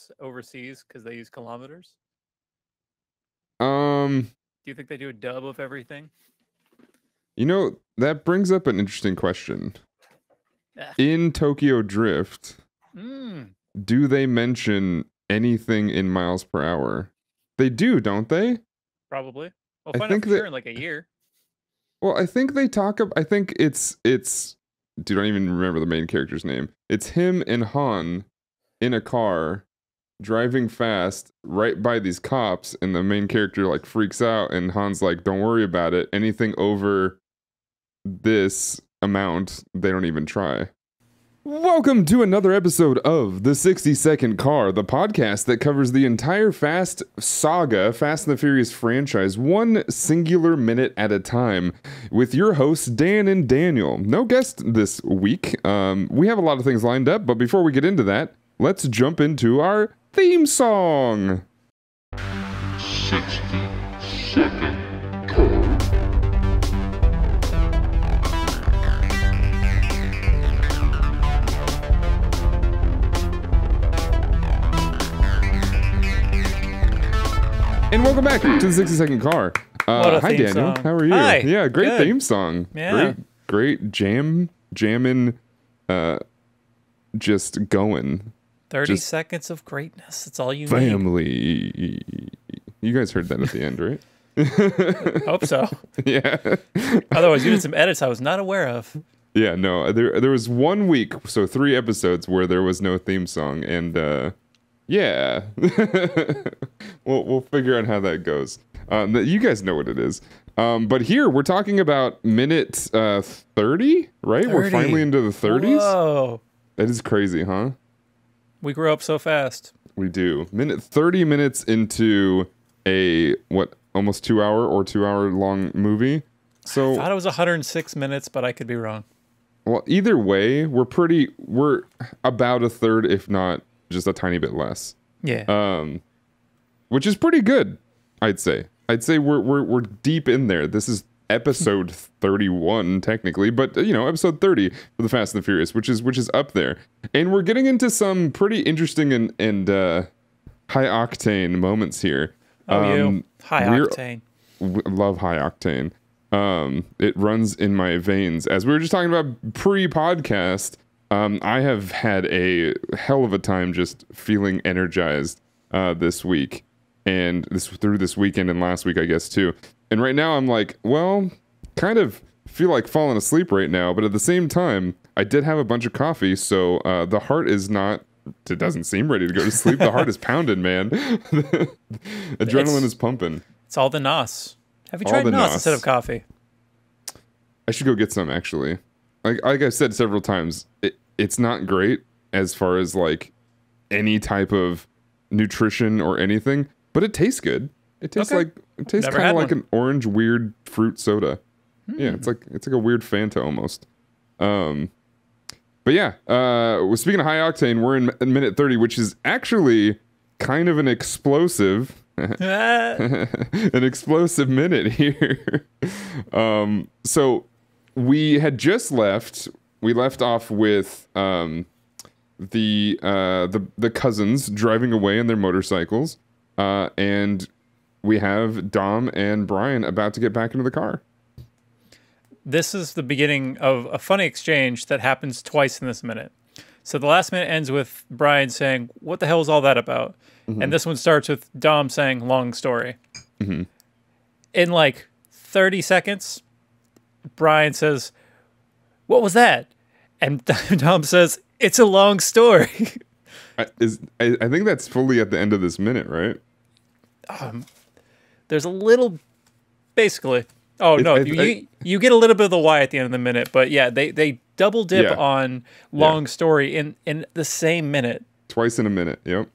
miles overseas because they use kilometers? Um, Do you think they do a dub of everything? that brings up an interesting question. Ah. In Tokyo Drift, Mm. do they mention anything in miles per hour? They do, don't they? Probably. We'll I find out think for that sure in like a year. Well, I think they talk I think it's dude, I don't even remember the main character's name. It's him and Han in a car driving fast right by these cops, and the main character like freaks out, and Han's like, "Don't worry about it. Anything over this amount, they don't even try." Welcome to another episode of The 60-Second Car, the podcast that covers the entire Fast saga, Fast and the Furious franchise, one singular minute at a time, with your hosts, Dan and Daniel. No guest this week. We have a lot of things lined up, but before we get into that, let's jump into our theme song. 60-Second And welcome back to the 60-Second Car. Hi, Daniel. Song. How are you? Hi. Yeah, great Good. theme song. Yeah. Great jamming, just going. 30 Just seconds of greatness. That's all you need. Family. You guys heard that at the end, right? Hope so. Yeah. Otherwise, you did some edits I was not aware of. Yeah, no, there was 1 week, so 3 episodes where there was no theme song, and yeah. we'll figure out how that goes. You guys know what it is. But here we're talking about minute 30, right? 30. We're finally into the 30s. Whoa. That is crazy, huh? We grew up so fast. We do. 30 minutes into a almost 2 hour or 2 hour long movie. I So thought it was 106 minutes, but I could be wrong. well, either way, we're about a third, if not just a tiny bit less. Yeah. Which is pretty good, I'd say. I'd say we're deep in there. This is episode 31 technically, but episode 30 for the Fast and the Furious, which is up there. And we're getting into some pretty interesting and high octane moments here. you high octane. Love high octane. It runs in my veins. As we were just talking about pre-podcast, I have had a hell of a time just feeling energized this week, and through this weekend and last week, I guess, too. And right now I'm like, well, kind of feel like falling asleep right now, but at the same time, I did have a bunch of coffee, so the heart is not, it doesn't seem ready to go to sleep. The heart is pounding, man. Adrenaline is pumping. It's all the NOS. Have you All tried the NOS NOS. instead of coffee? I should go get some, actually. Like I've said several times, it's not great as far as like any type of nutrition or anything, but it tastes good. It tastes Okay. kind Never of had like one. an orange weird fruit soda. Yeah, it's like a weird Fanta almost. But yeah, speaking of high octane, we're in minute 30, which is actually kind of an explosive an explosive minute here. So we had just left. We left off with the cousins driving away in their motorcycles, and we have Dom and Brian about to get back into the car. This is the beginning of a funny exchange that happens twice in this minute. So the last minute ends with Brian saying, "What the hell is all that about?" And this one starts with Dom saying, "Long story." In like 30 seconds, Brian says, "What was that?" And Dom says, "It's a long story." I think that's fully at the end of this minute, right? There's a little, basically. Oh, no, you get a little bit of the why at the end of the minute. But yeah, they double dip Yeah. on long story in the same minute. Twice in a minute. Yep.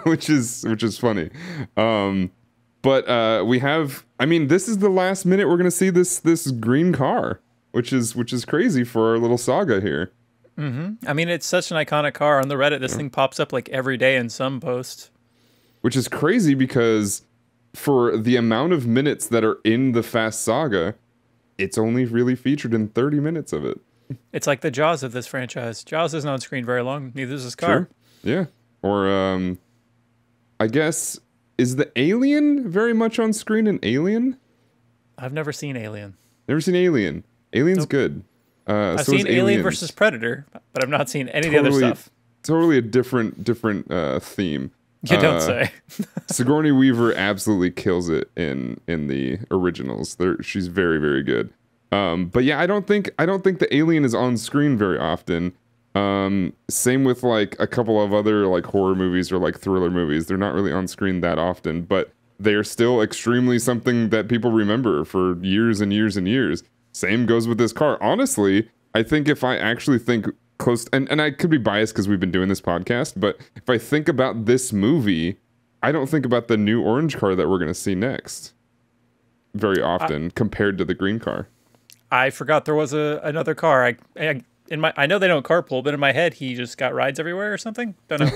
which is funny. But we have, I mean, this is the last minute we're gonna see this green car, which is crazy for our little saga here. I mean, it's such an iconic car. On the Reddit, this thing pops up like every day in some post. Which is crazy because for the amount of minutes that are in the Fast saga, it's only really featured in 30 minutes of it. It's like the Jaws of this franchise. Jaws isn't on screen very long. Neither is this car. Sure. Yeah. Or I guess, is the alien very much on screen in Alien? I've never seen Alien. Never seen Alien. Alien's Nope. good. I've So is seen Alien Aliens. versus Predator, but I've not seen any of the other Totally, stuff. totally a different theme. You don't say. Sigourney Weaver absolutely kills it in the originals. She's very, very good. But yeah, I don't think the alien is on screen very often. Same with like a couple of other like horror movies or like thriller movies. They're not really on screen that often, but they're still extremely something that people remember for years and years and years. Same goes with this car. Honestly, I think if I actually think close, and I could be biased because we've been doing this podcast, but if I think about this movie, I don't think about the new orange car that we're going to see next very often compared to the green car. I forgot there was another car. I know they don't carpool, but in my head he just got rides everywhere or something. Don't know.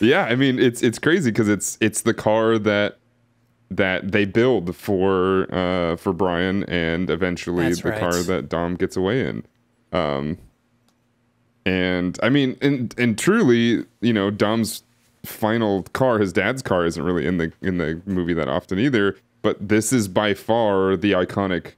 Yeah, I mean it's crazy because it's the car that they build for Brian and eventually That's the right. car that Dom gets away in. And I mean, and truly, you know, Dom's final car, his dad's car, isn't really in the movie that often either. But this is by far the iconic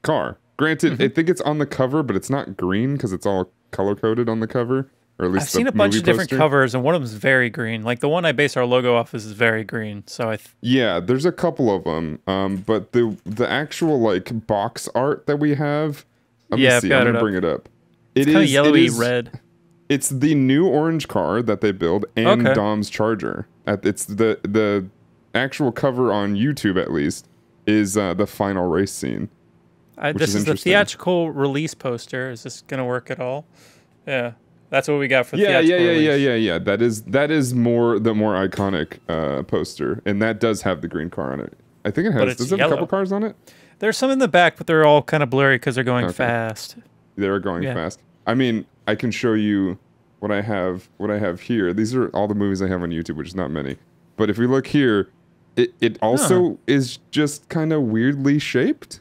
car. Granted, I think it's on the cover, but it's not green because it's all color coded on the cover, or at least I've seen the a bunch movie of different poster. covers, and one of them is very green. Like the one I base our logo off is very green. So Yeah, there's a couple of them. But the actual like box art that we have, let me I've see. got I'm it gonna up. bring it up. It's kind of yellowy red. It's the new orange car that they build and Okay. Dom's Charger. It's the actual cover on YouTube at least is the final race scene. This is is the interesting. theatrical release poster. Is this gonna work at all? Yeah, that's what we got for Yeah. theatrical release. Yeah. That is more the more iconic poster, and that does have the green car on it. I think it has. it's Does it have a couple yellow. cars on it? There's some in the back, but they're all kind of blurry because they're going Okay. fast. They're going Yeah. fast. I mean, I can show you what I have here. These are all the movies I have on YouTube, which is not many. But if we look here, it also is just kind of weirdly shaped.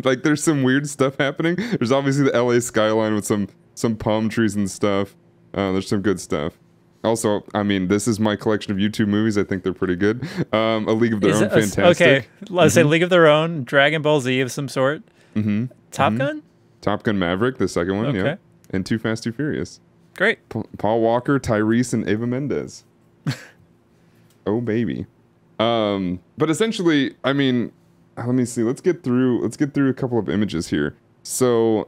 Like there's some weird stuff happening. There's obviously the LA skyline with some palm trees and stuff. There's some good stuff. Also, I mean, this is my collection of YouTube movies. I think they're pretty good. A League of Their Own, fantastic. Okay, let's say League of Their Own, Dragon Ball Z of some sort. Top Gun? Top Gun Maverick, the second one, yeah. Okay. And Too Fast, Too Furious. Great. Paul Walker, Tyrese, and Eva Mendes. Oh baby. But essentially, I mean, let me see. Let's get through a couple of images here. So,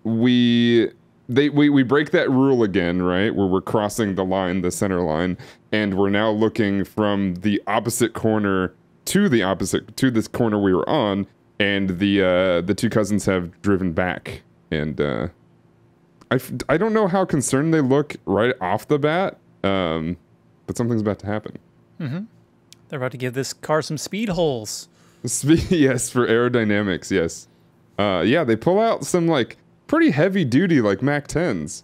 we break that rule again, right? Where we're crossing the line, the center line, and we're now looking from the opposite corner to this corner we were on, and the two cousins have driven back, and I don't know how concerned they look right off the bat, but something's about to happen. They're about to give this car some speed holes. Yes, for aerodynamics, yes. Yeah, they pull out some like pretty heavy duty like Mac 10s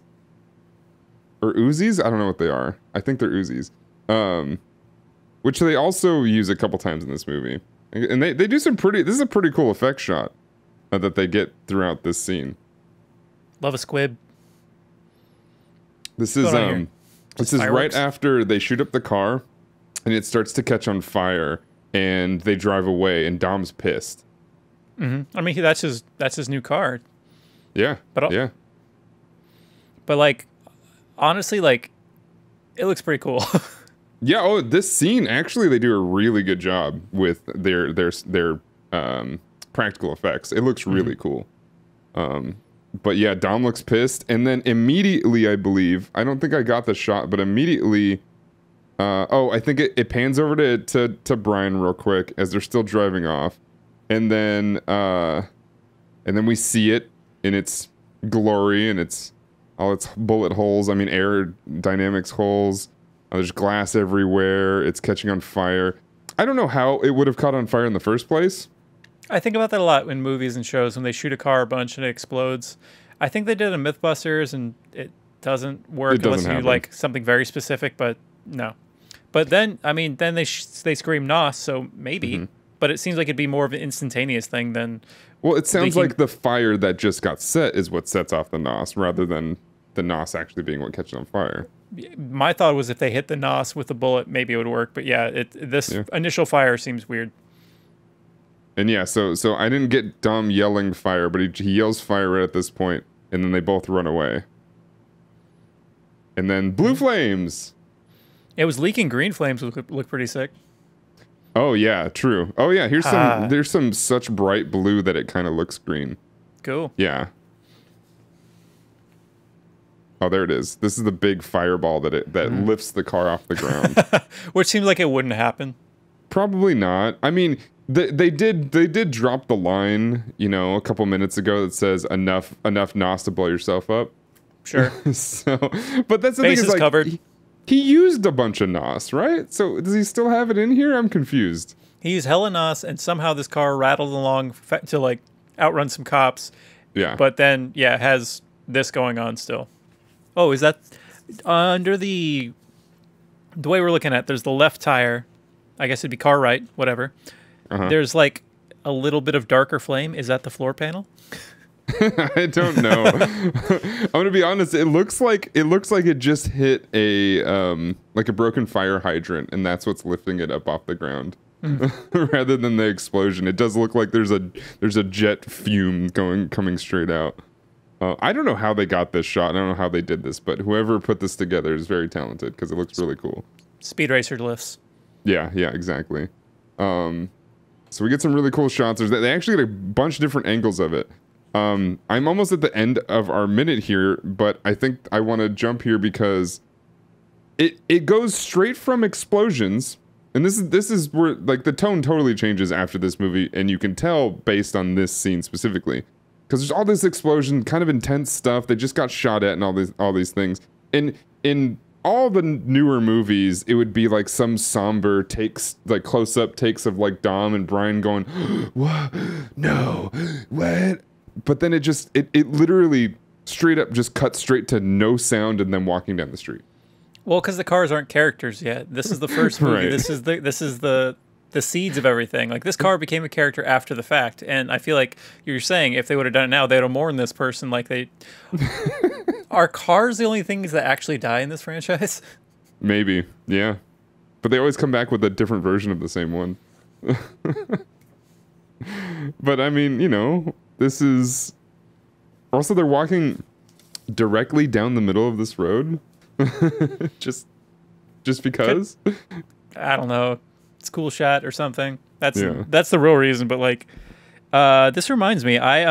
or Uzis. I don't know what they are. I think they're Uzis, which they also use a couple times in this movie, and they do some pretty. This is a pretty cool effect shot that they get throughout this scene. Love a squib. This is What's going on here? this Just is right fireworks? after they shoot up the car, and it starts to catch on fire, and they drive away, and Dom's pissed. I mean, that's his new car. Yeah, But yeah. But like, honestly, like, it looks pretty cool. Yeah, oh, this scene, actually, they do a really good job with their practical effects. It looks really cool. But yeah, Dom looks pissed, and then immediately, I believe, I don't think I got the shot, but immediately, I think it pans over to Brian real quick as they're still driving off, and then we see it in its glory and all its bullet holes. I mean, aerodynamics holes. There's glass everywhere. It's catching on fire. I don't know how it would have caught on fire in the first place. I think about that a lot in movies and shows when they shoot a car a bunch and it explodes. I think they did it in Mythbusters and it doesn't work It doesn't unless you happen. do like something very specific, but no. But then, I mean, then they scream NOS, so maybe. But it seems like it'd be more of an instantaneous thing than... Well, it sounds They like the fire that just got set is what sets off the NOS rather than the NOS actually being what catches on fire. My thought was if they hit the NOS with a bullet, maybe it would work. But yeah, this initial fire seems weird. And yeah, so I didn't get Dom yelling fire, but he yells fire right at this point, and then they both run away. And then blue flames. It was leaking green flames, which look pretty sick. Oh yeah, true. Oh yeah, there's some such bright blue that it kind of looks green. Cool. Yeah. Oh, there it is. This is the big fireball that lifts the car off the ground. Which seems like it wouldn't happen. Probably not. I mean, they did drop the line, a couple minutes ago that says enough NOS to blow yourself up. Sure. So, but that's the Base thing is like covered. He used a bunch of NOS, right? So does he still have it in here? I'm confused. He used hella NOS, and somehow this car rattled along to like outrun some cops. Yeah. But then, yeah, it has this going on still. Oh, is that under the way we're looking at? There's the left tire. I guess it'd be car right, whatever. Uh-huh. There's like a little bit of darker flame. Is that the floor panel? I don't know. I'm gonna be honest. It looks like it just hit a like a broken fire hydrant, and that's what's lifting it up off the ground, rather than the explosion. It does look like there's a jet fume coming straight out. I don't know how they got this shot. I don't know how they did this, but whoever put this together is very talented because it looks really cool. Speed racer lifts. Yeah, exactly. So we get some really cool shots. They actually get a bunch of different angles of it. I'm almost at the end of our minute here, but I think I want to jump here because it goes straight from explosions, and this is where like the tone totally changes after this movie, and you can tell based on this scene specifically, because there's all this explosion, kind of intense stuff. They just got shot at, and all these things. And in all the newer movies, it would be like some somber takes, like close up takes of like Dom and Brian going, "What? No, what?" But then it literally straight up just cuts straight to no sound and then walking down the street. Well, because the cars aren't characters yet. This is the first movie. Right. This is the seeds of everything. Like this car became a character after the fact, and I feel like you're saying if they would have done it now, they'd have mourned this person. Like they are cars the only things that actually die in this franchise? Maybe, yeah. But they always come back with a different version of the same one. But I mean, this is also they're walking directly down the middle of this road. just because. I don't know. It's a cool shot or something. That's the real reason. But like, this reminds me, I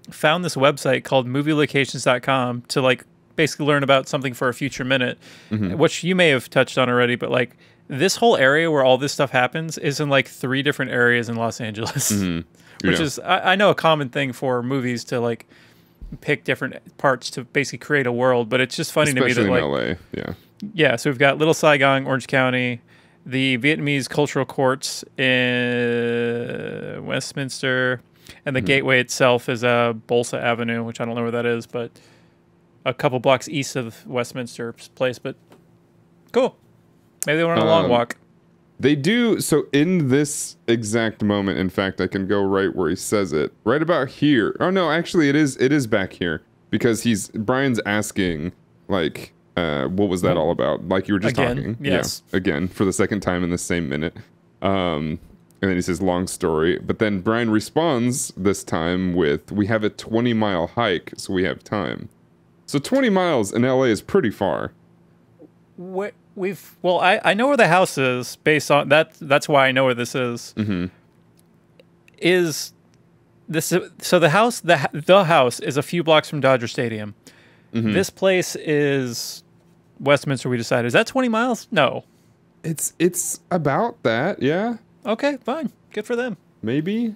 found this website called movielocations.com to like basically learn about something for a future minute, which you may have touched on already. But like this whole area where all this stuff happens is in like 3 different areas in Los Angeles. Which is, I know, a common thing for movies to like pick different parts to basically create a world, but it's just funny especially to me that in like LA, yeah. So we've got Little Saigon, Orange County, the Vietnamese cultural courts in Westminster, and the gateway itself is Bolsa Avenue, which I don't know where that is, but a couple blocks east of Westminster Place. But cool, maybe they went on a long walk. They do. So in this exact moment, in fact, I can go right where he says it. Right about here. Oh no, actually it is back here because Brian's asking like, what was that all about? Like you were just talking. Yes. Yeah, again, for the second time in the same minute. And then he says long story, but then Brian responds this time with, we have a 20-mile hike, so we have time. So 20 miles in LA is pretty far. I know where the house is based on that. That's why I know where this is. Is this so? The house is a few blocks from Dodger Stadium. This place is Westminster. We decided, is that 20 miles? No, it's about that. Yeah. Okay, fine. Good for them. Maybe.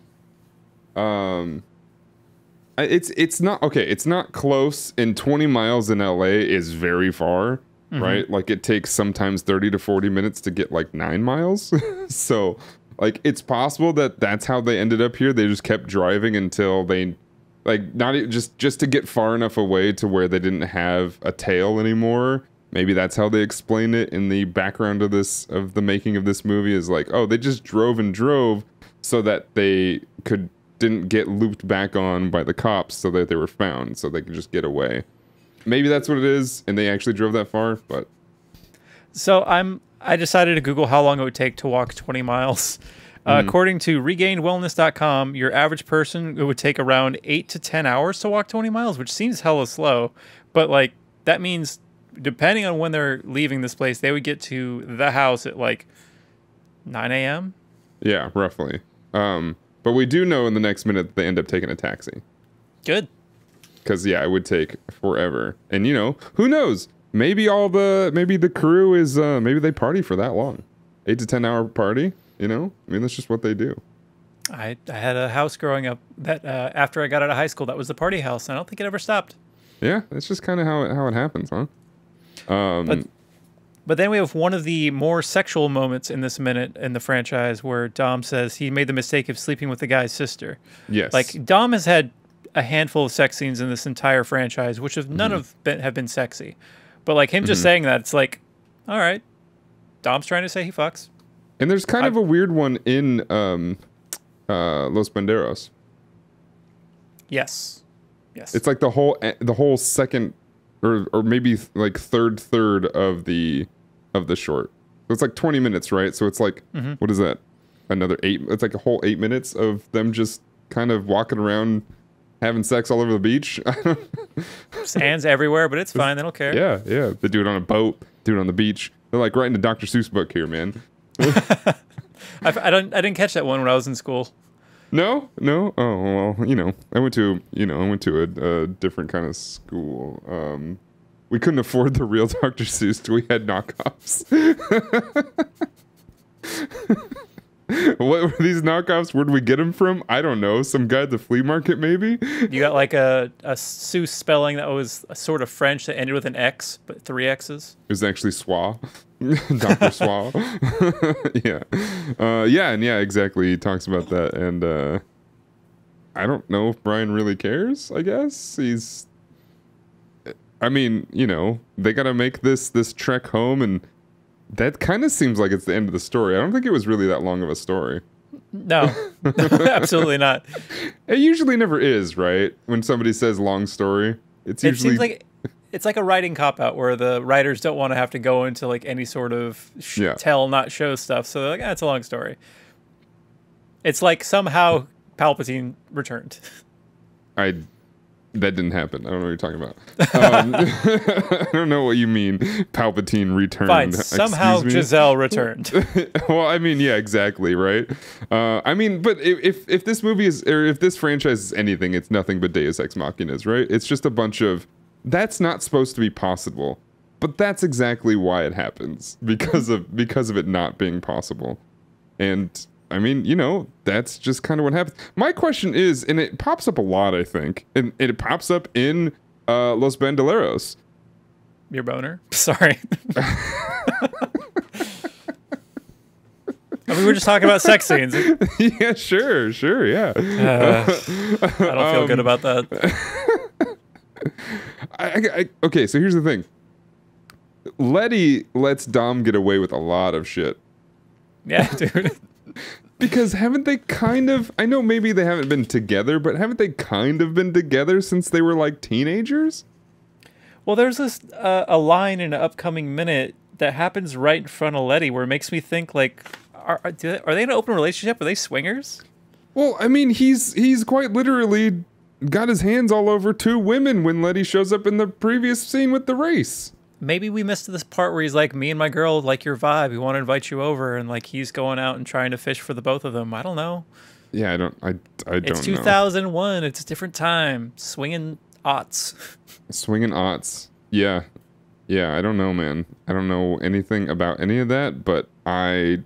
It's not okay. It's not close. And 20 miles in LA is very far. Right? Like it takes sometimes 30 to 40 minutes to get like 9 miles. So like it's possible that that's how they ended up here. They just kept driving until they like not just to get far enough away to where they didn't have a tail anymore. Maybe that's how they explain it in the background of the making of this movie is like, oh, they just drove and drove so that they didn't get looped back on by the cops so that they were found so they could just get away. maybe that's what it is, and they actually drove that far. But So I decided to Google how long it would take to walk 20 miles. According to regainedwellness.com, your average person, it would take around 8 to 10 hours to walk 20 miles, which seems hella slow. But like that means depending on when they're leaving this place, they would get to the house at like 9 a.m. Yeah, roughly. But we do know in the next minute they end up taking a taxi. Good. Because yeah, it would take forever. And you know, who knows? Maybe the crew is maybe they party for that long. 8 to 10 hour party. You know, I mean, that's just what they do. I had a house growing up that after I got out of high school, that was the party house. And I don't think it ever stopped. Yeah, that's just kind of how it happens, huh? But then we have one of the more sexual moments in this minute in the franchise where Dom says he made the mistake of sleeping with the guy's sister. Yes. Like Dom has had a handful of sex scenes in this entire franchise, which have none have been sexy. But like him just saying that, it's like, all right, Dom's trying to say he fucks. And there's kind of a weird one in Los Banderos. Yes. It's like the whole second or maybe like third of the short. So it's like 20 minutes, right? So it's like what is that? Another 8. It's like a whole 8 minutes of them just kind of walking around having sex all over the beach. Sand's everywhere, but it's fine. They don't care. Yeah. They do it on a boat, do it on the beach. They're like writing a Dr. Seuss book here, man. I didn't catch that one when I was in school. No. Oh well, you know, I went to a different kind of school. We couldn't afford the real Dr. Seuss, so we had knockoffs. What were these knockoffs? Where did we get them from? I don't know. Some guy at the flea market, maybe. You got like a Seuss spelling that was a sort of French that ended with an X, but 3 X's. It was actually Swa. Dr. Swa. Yeah, exactly. He talks about that, and I don't know if Brian really cares. I guess I mean, you know, they got to make this trek home, and that kind of seems like it's the end of the story. I don't think it was really that long of a story. No, absolutely not. It usually never is, right? When somebody says long story, it seems like it's like a writing cop-out where the writers don't want to have to go into like any sort of tell, not show stuff. So they're like, it's a long story. It's like somehow Palpatine returned. That didn't happen. I don't know what you're talking about. I don't know what you mean. Palpatine returned. Fine. Somehow Giselle returned. Well, I mean, yeah, exactly, right? I mean, but if this movie is, or if this franchise is anything, it's nothing but Deus Ex Machinas, right? It's just a bunch of, that's not supposed to be possible, but that's exactly why it happens, because of it not being possible. And I mean, you know, that's just kind of what happens. My question is, and it pops up a lot, I think, and it pops up in Los Bandoleros. Your boner? Sorry. I mean, we're just talking about sex scenes. Yeah, sure, yeah. I don't feel good about that. Okay, so here's the thing. Letty lets Dom get away with a lot of shit. Yeah, dude. Because haven't they kind of, I know maybe they haven't been together, but haven't they kind of been together since they were like teenagers? Well, there's this a line in an upcoming minute that happens right in front of Letty where it makes me think like, are they in an open relationship? Are they swingers? Well, I mean, he's quite literally got his hands all over 2 women when Letty shows up in the previous scene with the race. Maybe we missed this part where he's like, me and my girl like your vibe. We want to invite you over. And like he's going out and trying to fish for the both of them. I don't know. Yeah, I don't know. It's 2001. It's a different time. Swinging aughts. Swinging aughts. Yeah. I don't know, man. I don't know anything about any of that, but I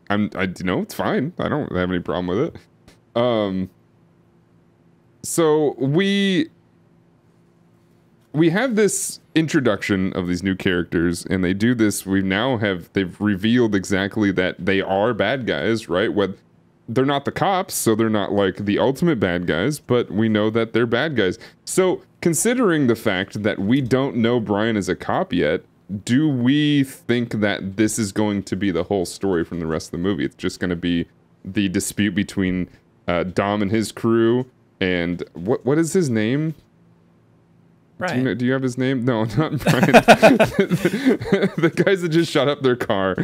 you know, it's fine. I don't have any problem with it. So we have this introduction of these new characters, and they do this. They've revealed exactly that they are bad guys, right? They're not the cops, so they're not like the ultimate bad guys, but we know that they're bad guys. So considering the fact that we don't know Brian is a cop yet, do we think that this is going to be the whole story from the rest of the movie? It's just going to be the dispute between Dom and his crew, and what is his name? Brian. Do you have his name? No, not Brian. The guys that just shot up their car.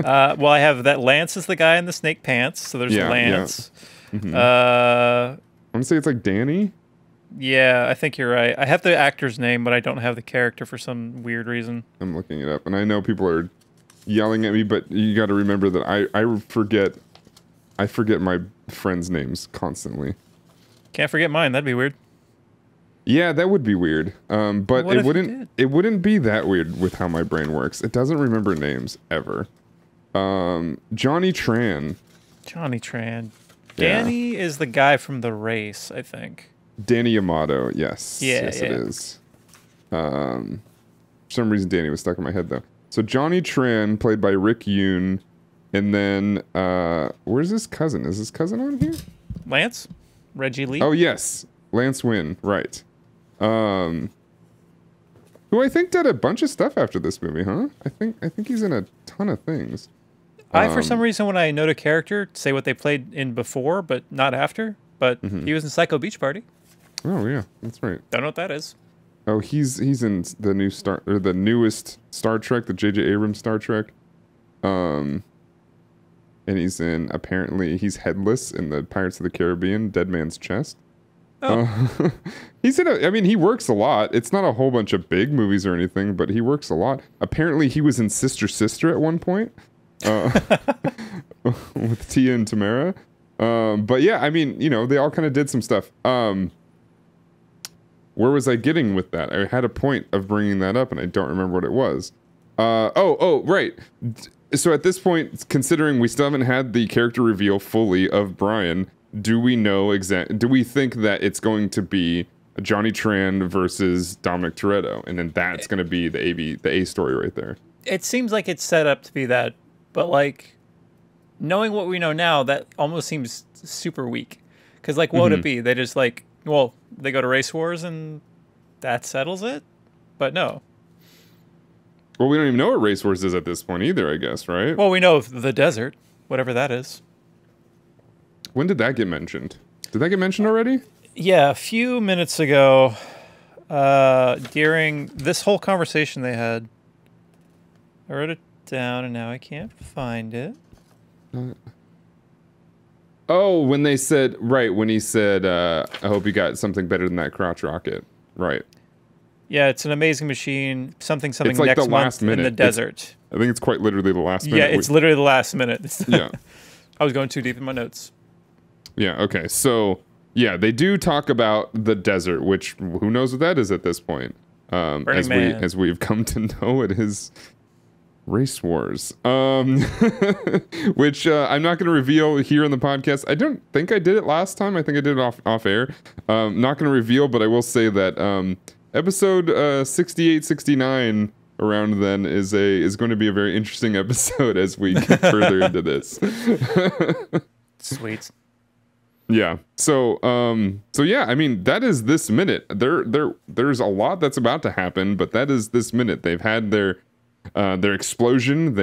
Well, I have that Lance is the guy in the snake pants. So there's Lance. Yeah. Mm-hmm. I want to say it's like Danny. Yeah, I think you're right. I have the actor's name, but I don't have the character for some weird reason. I'm looking it up, and I know people are yelling at me, but you got to remember that I forget my friends' names constantly. Can't forget mine. That'd be weird. Yeah, that would be weird. But what it wouldn't be that weird with how my brain works. It doesn't remember names ever. Johnny Tran. Johnny Tran. Danny is the guy from The Race, I think. Danny Yamato, yes. Yeah, yes, it is. For some reason, Danny was stuck in my head, though. So Johnny Tran, played by Rick Yoon. And then, where's his cousin? Is his cousin on here? Lance? Reggie Lee? Oh, yes. Lance Wynn, right. Who I think did a bunch of stuff after this movie, huh? I think he's in a ton of things. For some reason, when I note a character, say what they played in before, but not after. But he was in Psycho Beach Party. Oh yeah, that's right. Don't know what that is. Oh, he's in the newest Star Trek, the J.J. Abrams Star Trek. And he's he's headless in the Pirates of the Caribbean, Dead Man's Chest. Oh. He's he works a lot. It's not a whole bunch of big movies or anything, but he works a lot. Apparently he was in Sister Sister at one point. With Tia and Tamara. But yeah, they all kind of did some stuff. Where was I getting with that? I had a point of bringing that up, and I don't remember what it was. Right. So at this point, considering we still haven't had the character reveal fully of Brian, do we know do we think that it's going to be Johnny Tran versus Dominic Toretto, and then that's going to be the A story right there? It seems like it's set up to be that, but like, knowing what we know now, that almost seems super weak. Because like, what would it be? They just like, well, they go to Race Wars and that settles it? But no. Well, we don't even know what Race Wars is at this point either, I guess, right? Well, we know of the desert, whatever that is. When did that get mentioned? Did that get mentioned already? Yeah, a few minutes ago, during this whole conversation they had. I wrote it down and now I can't find it. When he said, I hope you got something better than that crotch rocket. Right. Yeah, it's an amazing machine. Something it's like next the last month minute. in the desert. I think it's quite literally the last minute. Yeah, it's literally the last minute. Yeah. I was going too deep in my notes. Yeah, okay. So, yeah, they do talk about the desert, which who knows what that is at this point. As we've come to know, it is Race Wars. Which I'm not going to reveal here on the podcast. I don't think I did it last time. I think I did it off air. Not going to reveal, but I will say that episode 68, 69 around then is going to be a very interesting episode as we get further into this. Sweet. Yeah. So yeah, that is this minute. There's a lot that's about to happen, but that is this minute. They've had their explosion.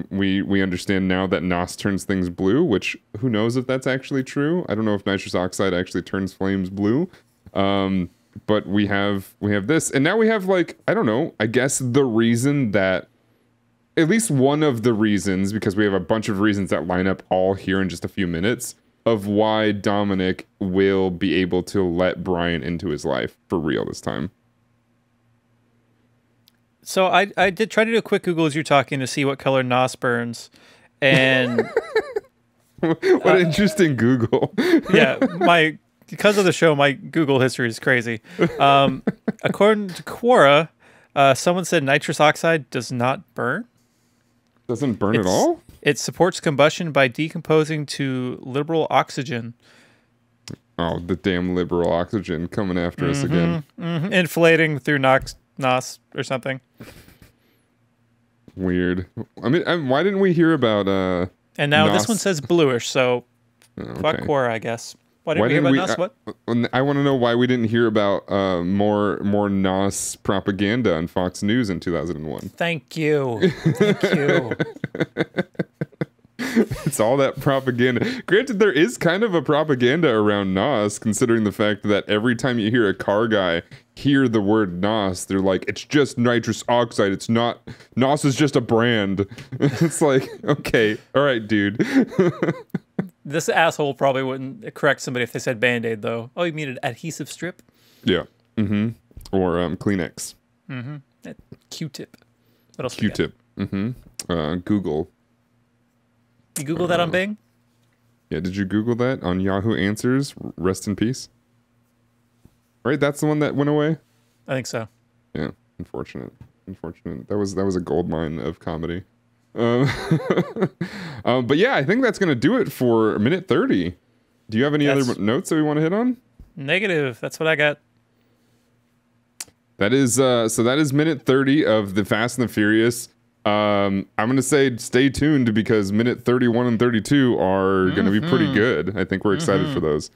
We understand now that NOS turns things blue, which who knows if that's actually true. I don't know if nitrous oxide actually turns flames blue. But we have this, and now we have, like, I don't know, I guess the reason that, at least one of the reasons, because we have a bunch of reasons that line up all here in just a few minutes, of why Dominic will be able to let Brian into his life for real this time. So I did try to do a quick Google as you're talking to see what color NOS burns, and what interesting Google. Yeah, because of the show, my Google history is crazy. According to Quora, someone said nitrous oxide does not burn. Doesn't burn at all? It supports combustion by decomposing to liberal oxygen. Oh, the damn liberal oxygen coming after us again. Mm-hmm. Inflating through NOS or something. Weird. Why didn't we hear about And now NOS? This one says bluish, so fuck Quora, I guess. Why didn't we hear about NOS? What? I want to know why we didn't hear about more NOS propaganda on Fox News in 2001. Thank you. Thank you. It's all that propaganda. Granted, there is kind of a propaganda around NOS, considering the fact that every time you hear a car guy hear the word NOS, they're like, it's just nitrous oxide. It's not, NOS is just a brand. It's like, okay, all right, dude. This asshole probably wouldn't correct somebody if they said Band-Aid, though. Oh, you mean an adhesive strip? Yeah. Mm-hmm. Or Kleenex. Mm-hmm. Q-tip. What else? Q-tip. Mm-hmm. Google. You Google that on Bing? Yeah, did you Google that on Yahoo Answers? Rest in peace. Right, that's the one that went away? I think so. Yeah, unfortunate. That was a gold mine of comedy. But yeah, I think that's gonna do it for minute 30. Do you have any other notes that we want to hit on? Negative. That's what I got. That is so that is minute 30 of the Fast and the Furious. I'm gonna say stay tuned because minute 31 and 32 are gonna be pretty good. I think we're excited for those.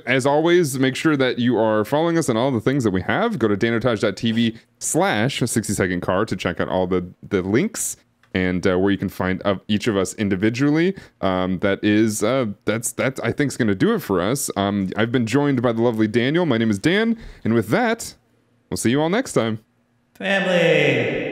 As always, make sure that you are following us on all the things that we have. Go to danotage.tv/60secondcar to check out all the links and where you can find each of us individually. That's I think is going to do it for us. I've been joined by the lovely Daniel. My name is Dan, and with that, we'll see you all next time. Family.